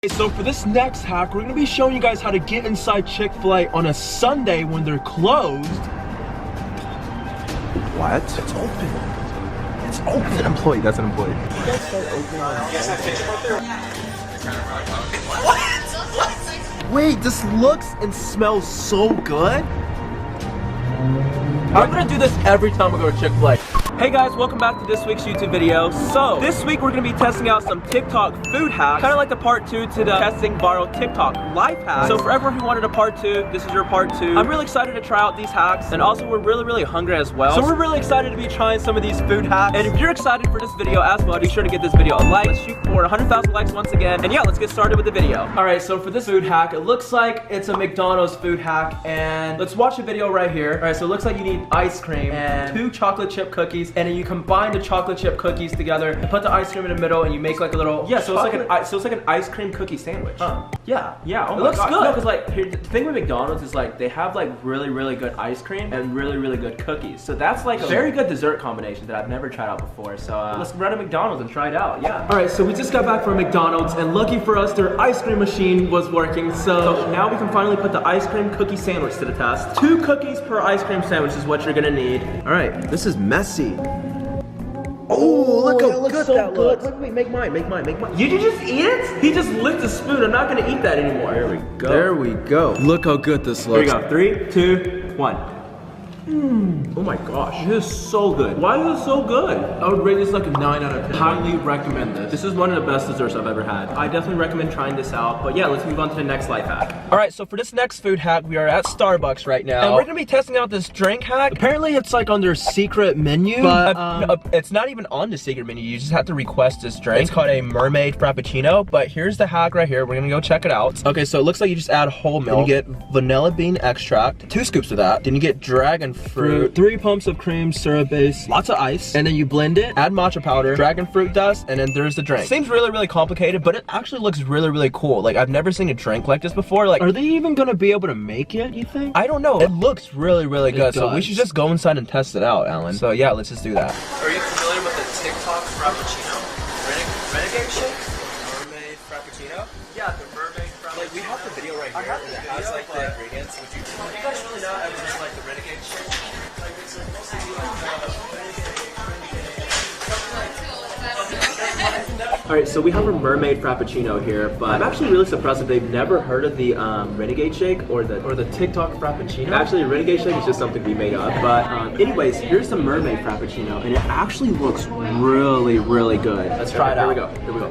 So for this next hack, we're gonna be showing you guys how to get inside Chick-fil-A on a Sunday when they're closed. What? It's open. It's open. That's an employee. That's an employee. What? Wait, this looks and smells so good. I'm gonna do this every time I go to Chick-fil-A. Hey guys, welcome back to this week's YouTube video. So, this week we're gonna be testing out some TikTok food hacks, kind of like the part 2 to the testing viral TikTok life hacks. So for everyone who wanted a part 2, this is your part 2. I'm really excited to try out these hacks, and also we're really hungry as well. So we're really excited to be trying some of these food hacks. And if you're excited for this video as well, be sure to give this video a like. Let's shoot for 100,000 likes once again. And yeah, let's get started with the video. Alright, so for this food hack, it looks like it's a McDonald's food hack, and let's watch the video right here. Alright, so it looks like you need ice cream and 2 chocolate chip cookies, and then you combine the chocolate chip cookies together and put the ice cream in the middle, and you make like a little so it's like an ice cream cookie sandwich. Yeah. Oh, it looks good. No, because like the thing with McDonald's is like they have like really good ice cream and really good cookies. So that's like a very good dessert combination that I've never tried out before. So let's run to McDonald's and try it out. Yeah. All right, so we just got back from McDonald's, and lucky for us, their ice cream machine was working. So now we can finally put the ice cream cookie sandwich to the test. 2 cookies per ice cream sandwich is what you're gonna need. All right, this is messy. Oh, look how good that looks. Wait, make mine. You just eat it? He just licked a spoon. I'm not gonna eat that anymore. There we go. Look how good this looks. Here we go. 3, 2, 1. Oh my gosh, this is so good. Why is it so good? I would rate this like a 9 out of 10. Highly recommend this. This is one of the best desserts I've ever had. I definitely recommend trying this out. But yeah, let's move on to the next life hack. Alright, so for this next food hack, we are at Starbucks right now. And we're gonna be testing out this drink hack. Apparently it's like on their secret menu. But no, it's not even on the secret menu. You just have to request this drink. It's called a mermaid frappuccino. But here's the hack right here. We're gonna go check it out. Okay, so it looks like you just add whole milk. Then you get vanilla bean extract, 2 scoops of that. Then you get dragon fruit, 3 pumps of cream, syrup base, lots of ice, and then you blend it, add matcha powder, dragon fruit dust, and then there's the drink. Seems really complicated, but it actually looks really cool. Like, I've never seen a drink like this before. Like, are they even gonna be able to make it, you think? I don't know. It looks really good, so we should just go inside and test it out, Alan. So yeah, let's just do that. Are you familiar with the TikTok frappuccino? Renegade shake? Mermaid frappuccino? Yeah, the mermaid frappuccino. Like, we have the video right here. It has like the ingredients. Would you guys really know it was just like the renegade shake? Alright, so we have a mermaid frappuccino here, but I'm actually really surprised that they've never heard of the renegade shake or the TikTok frappuccino. Actually, renegade shake is just something we made up. But anyways, here's the mermaid frappuccino, and it actually looks really good. Let's try it out. Here we go.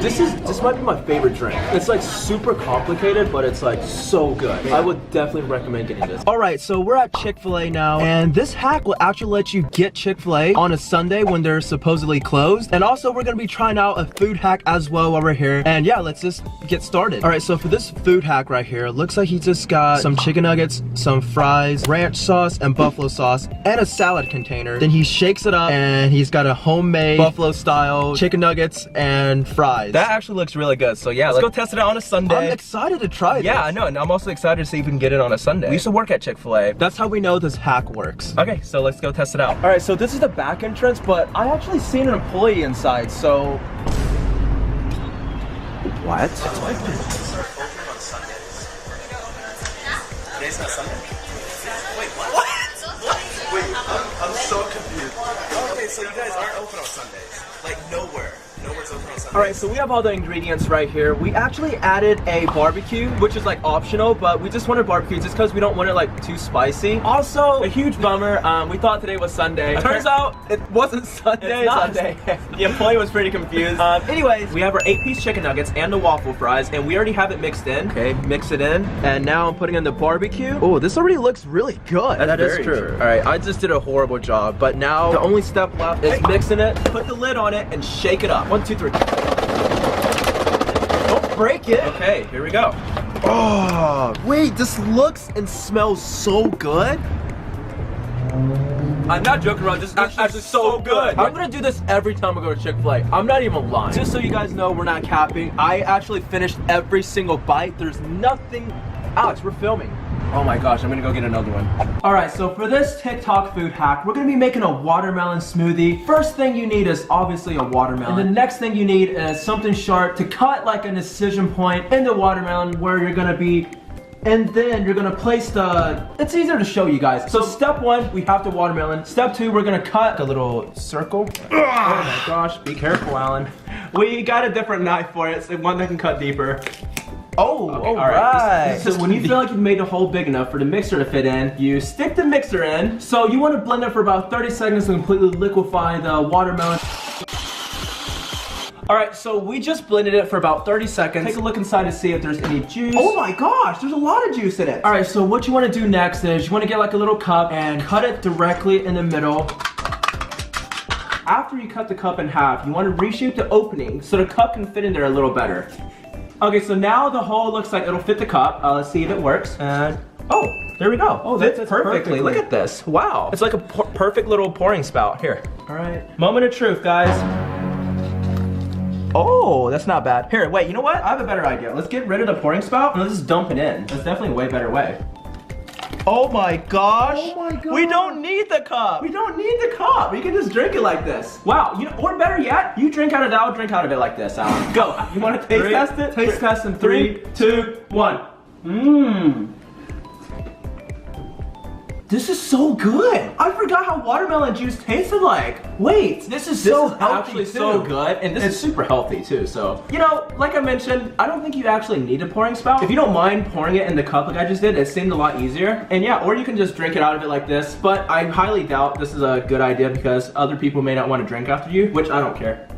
This might be my favorite drink. It's like super complicated, but it's like so good. I would definitely recommend getting this. Alright, so we're at Chick-fil-A now, and this hack will actually let you get Chick-fil-A on a Sunday when they're supposedly closed. And also we're gonna be trying out a food hack as well while we're here. And yeah, let's just get started. Alright, so for this food hack right here, it looks like he just got some chicken nuggets, some fries, ranch sauce, and buffalo sauce, and a salad container. Then he shakes it up, and he's got a homemade buffalo style chicken nuggets and fries. That actually looks really good. So yeah, let's go test it out on a Sunday. I'm excited to try this. Yeah, I know, and I'm also excited to see if we can get it on a Sunday. We used to work at Chick-fil-A. That's how we know this hack works. Okay, so let's go test it out. All right, so this is the back entrance, but I actually seen an employee inside, so... What? It's open on Sundays. Today's not Sunday. Wait, what? Wait, I'm so confused. Okay, so you guys aren't open on Sundays. Like, nowhere. Nowhere's open on Sundays. Alright, so we have all the ingredients right here. We actually added a barbecue, which is like optional, but we just wanted barbecue just because we don't want it like too spicy. Also, a huge bummer, we thought today was Sunday. Turns out it wasn't Sunday. It's not Sunday. The employee was pretty confused. Anyways, we have our 8-piece chicken nuggets and the waffle fries, and we already have it mixed in. Okay, mix it in. And now I'm putting in the barbecue. Oh, this already looks really good. That is true. Alright, I just did a horrible job, but now the only step left is mixing it, put the lid on it, and shake it up. 1, 2, 3. Don't break it. Okay, here we go. Oh, wait, this looks and smells so good. I'm not joking around, this is actually so good. I'm gonna do this every time I go to Chick-fil-A. I'm not even lying. Just so you guys know, we're not capping. I actually finished every single bite. There's nothing. Alex, we're filming. Oh my gosh, I'm gonna go get another one. All right, so for this TikTok food hack, we're gonna be making a watermelon smoothie. First thing you need is obviously a watermelon. And the next thing you need is something sharp to cut like an incision point in the watermelon where you're gonna be, and then you're gonna place the, it's easier to show you guys. So step one, we have the watermelon. Step two, we're gonna cut a little circle. Oh my gosh, be careful, Alan. We got a different knife for it, so one that can cut deeper. Oh, okay, all right. So when you feel like you've made the hole big enough for the mixer to fit in, you stick the mixer in. So you want to blend it for about 30 seconds to completely liquefy the watermelon. All right, so we just blended it for about 30 seconds. Take a look inside to see if there's any juice. Oh my gosh, there's a lot of juice in it. All right, so what you want to do next is you want to get like a little cup and cut it directly in the middle. After you cut the cup in half, you want to reshape the opening so the cup can fit in there a little better. Okay, so now the hole looks like it'll fit the cup. Let's see if it works. And oh, there we go. Oh, that fits perfectly. Look at this. Wow. It's like a perfect little pouring spout. Here. All right. Moment of truth, guys. Oh, that's not bad. Here, wait, you know what? I have a better idea. Let's get rid of the pouring spout and let's just dump it in. That's definitely a way better way. Oh my gosh. Oh my god. We don't need the cup. We don't need the cup. We can just drink it like this. Wow, you know, or better yet, you drink out of that, I'll drink out of it like this, Alan. Go. You want to taste test it? Taste test in 3, 2, 1. Mmm. This is so good. I forgot how watermelon juice tasted like. Wait, this is actually so good, and this is super healthy too. So, you know, like I mentioned, I don't think you actually need a pouring spout. If you don't mind pouring it in the cup like I just did, it seemed a lot easier. And yeah, or you can just drink it out of it like this. But I highly doubt this is a good idea because other people may not want to drink after you, which I don't care.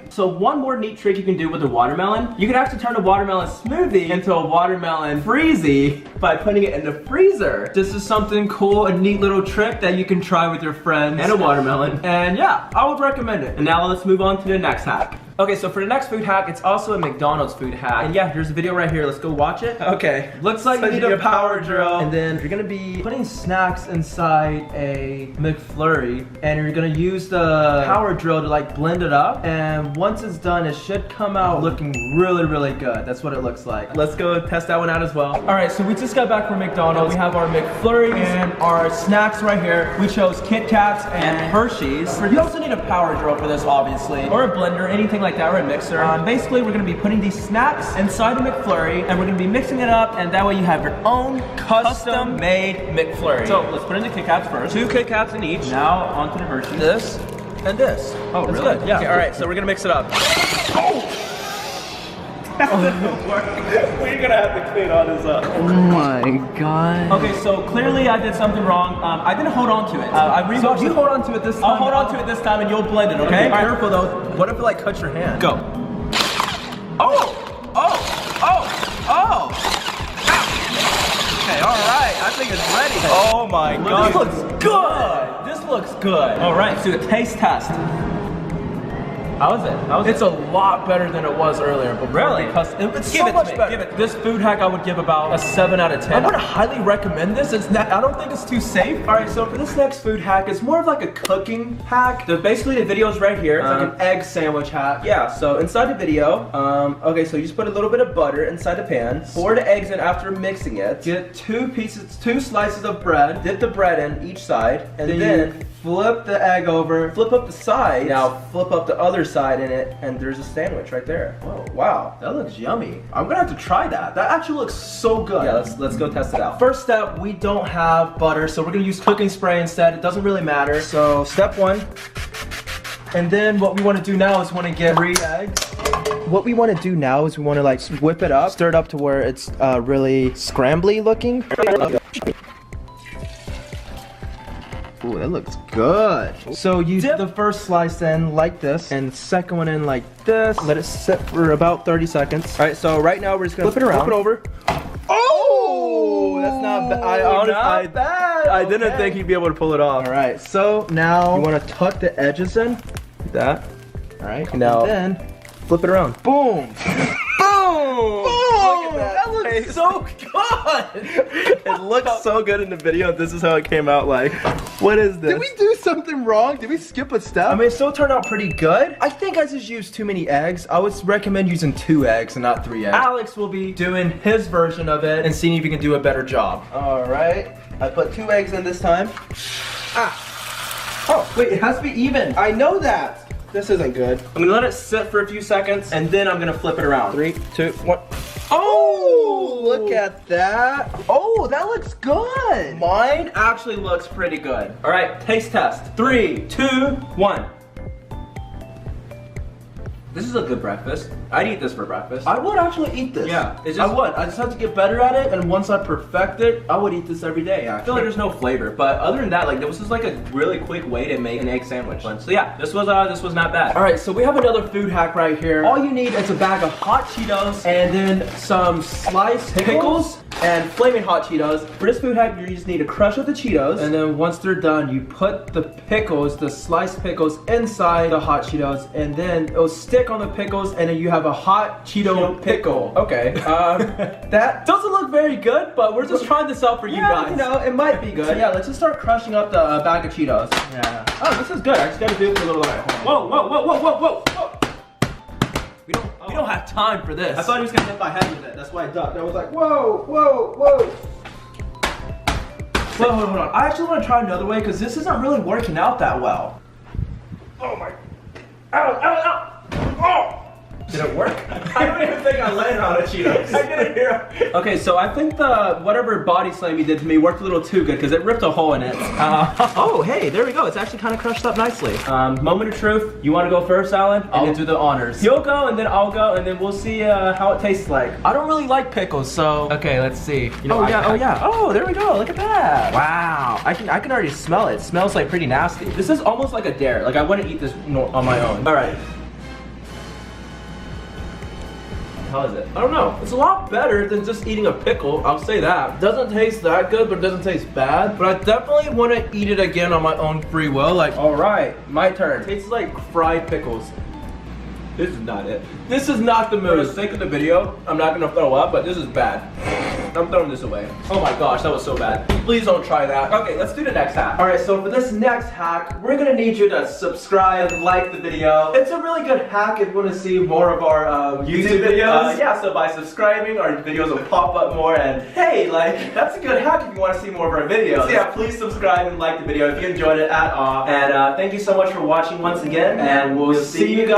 So one more neat trick you can do with the watermelon, you can actually turn a watermelon smoothie into a watermelon freezy by putting it in the freezer. This is something cool, a neat little trick that you can try with your friends and a watermelon. And yeah, I would recommend it. And now let's move on to the next hack. Okay, so for the next food hack, it's also a McDonald's food hack. And yeah, there's a video right here. Let's go watch it. Okay, looks like you need a power drill. And then you're gonna be putting snacks inside a McFlurry. And you're gonna use the power drill to like blend it up. And once it's done, it should come out looking really, really good. That's what it looks like. Let's go test that one out as well. All right, so we just got back from McDonald's. We have our McFlurries and our snacks right here. We chose Kit Kats and Hershey's. You also need a power drill for this, obviously, or a blender, anything like that, or a mixer. Basically, we're gonna be putting these snacks inside the McFlurry, and we're gonna be mixing it up, and that way you have your own custom-made McFlurry. So let's put in the Kit Kats first. 2 Kit Kats in each. Now onto the Hershey's. This and this. Oh, that's really good. Yeah. Okay, all right, so we're gonna mix it up. Oh! That didn't work. We're gonna have to clean all this up. Oh my god. Okay, so clearly I did something wrong. I didn't hold on to it. So you hold on to it this time. I'll hold on to it this time and you'll blend it, okay? Be careful though. What if it like cuts your hand? Go. Oh! Oh! Oh! Oh! Okay, alright. I think it's ready. Oh my god. This looks good! This looks good. Alright, let's do a taste test. How is it? It's a lot better than it was earlier. But really? It's so much better. Give it. This food hack I would give about a 7 out of 10. I would highly recommend this. It's not, I don't think it's too safe. All right, so for this next food hack, it's more of like a cooking hack. So basically the video is right here. It's like an egg sandwich hack. Yeah, so inside the video, okay, so you just put a little bit of butter inside the pan. Pour the eggs in after mixing it. Get 2 slices of bread. Dip the bread in each side. And then flip the egg over. Flip up the side. Now flip up the other side in it, and there's a sandwich right there. Whoa, wow, that looks yummy. I'm gonna have to try that. That actually looks so good. Yeah, let's go test it out. First step, we don't have butter, so we're gonna use cooking spray instead. It doesn't really matter. So step 1, and then what we want to do now is want to get 3 eggs. What we want to do now is we want to like whip it up, stir it up to where it's really scrambly looking. Ooh, that looks good. So you dip the first slice in like this, and the second one in like this. Let it sit for about 30 seconds. All right, so right now we're just gonna flip it around. Flip it over. Oh, that's not bad. I didn't think he'd be able to pull it off. All right, so now you want to tuck the edges in, like that. All right, now and then flip it around. Boom. Boom! Boom! Look at that. That looks Okay. So good. It looks so good in the video. This is how it came out. Like, what is this? Did we do something wrong? Did we skip a step? I mean, it still turned out pretty good. I think I just used too many eggs. I would recommend using 2 eggs and not 3 eggs. Alex will be doing his version of it and seeing if he can do a better job. All right. I put 2 eggs in this time. Oh, wait, it has to be even. I know that. This isn't good. I'm gonna let it sit for a few seconds and then I'm gonna flip it around. 3, 2, 1. Oh, Look at that. Oh, that looks good. Mine actually looks pretty good. All right, taste test. 3, 2, 1. This is a good breakfast. I'd eat this for breakfast. I would actually eat this. Yeah, it's I just- would. I just have to get better at it, and once I perfect it, I would eat this every day, I feel actually. like there's no flavor, but other than that, like this was like a really quick way to make an egg sandwich. So yeah, this was not bad. All right, so we have another food hack right here. All you need is a bag of hot Cheetos and then some sliced pickles and flaming hot Cheetos. For this food hack, you just need to crush up the Cheetos, And then once they're done, you put the pickles, the sliced pickles, inside the hot Cheetos, and then it'll stick on the pickles, and then you have a hot Cheeto pickle. Okay, that doesn't look very good, but we're just trying this out for you guys. You know, it might be good. So yeah, let's just start crushing up the bag of Cheetos. Yeah. Oh, this is good. I just gotta do it for a little bit. Whoa, whoa, whoa, whoa, whoa, whoa, whoa. We don't have time for this. I thought he was gonna hit my head with it. That's why I ducked. I was like, whoa, whoa, whoa. Wait, hold on. I actually want to try another way because this isn't really working out that well. Oh my. Ow, ow, ow. Oh! Did it work? I don't even think I landed on a Cheetos. I didn't hear. Okay, so I think the whatever body slam you did to me worked a little too good because it ripped a hole in it. Oh, hey, there we go. It's actually kind of crushed up nicely. Moment of truth. You want to go first, Alan? I'll do the honors. You'll go and then I'll go and then we'll see how it tastes like. I don't really like pickles, so. Okay, let's see. You know, Oh yeah. Oh, there we go. Look at that. Wow, I can already smell it. It smells like pretty nasty. This is almost like a dare. Like I wouldn't eat this on my own. All right. How is it? I don't know. It's a lot better than just eating a pickle. I'll say that. Doesn't taste that good, but it doesn't taste bad. But I definitely want to eat it again on my own free will. Like, All right, my turn. it tastes like fried pickles. This is not it. This is not the mood. For the sake of the video, I'm not gonna throw up, but this is bad. I'm throwing this away. Oh my gosh, that was so bad. Please don't try that. Okay, let's do the next hack. All right, so for this next hack, we're gonna need you to subscribe, like the video. It's a really good hack if you wanna see more of our YouTube videos. Yeah, so by subscribing, our videos will pop up more, and hey, like, that's a good hack if you wanna see more of our videos. So yeah, please subscribe and like the video if you enjoyed it at all. And thank you so much for watching once again, and we'll see you guys